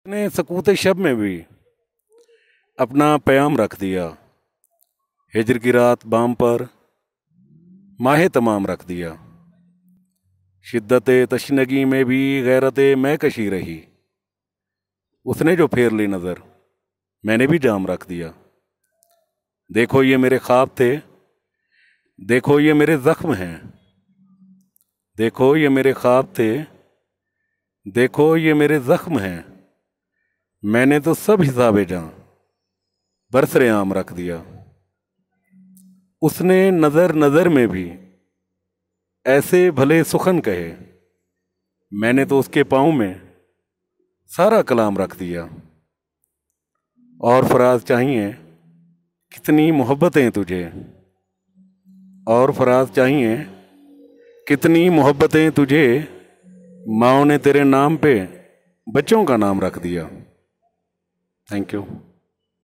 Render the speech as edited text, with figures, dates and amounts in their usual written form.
ने सकूत शब में भी अपना प्याम रख दिया। हिजर की रात बाम पर माहे तमाम रख दिया। शिद्दत तशनगी में भी गैरत मैं कशी रही। उसने जो फेर ली नज़र मैंने भी जाम रख दिया। देखो ये मेरे ख्वाब थे, देखो ये मेरे ज़ख्म हैं। देखो ये मेरे ख्वाब थे, देखो ये मेरे ज़ख्म हैं। मैंने तो सब हिसाबे जान बरसरे आम रख दिया। उसने नज़र नज़र में भी ऐसे भले सुखन कहे। मैंने तो उसके पाँव में सारा कलाम रख दिया। और फराज चाहिए कितनी मोहब्बतें तुझे, और फराज चाहिए कितनी मोहब्बतें तुझे। माँ ने तेरे नाम पे बच्चों का नाम रख दिया। Thank you.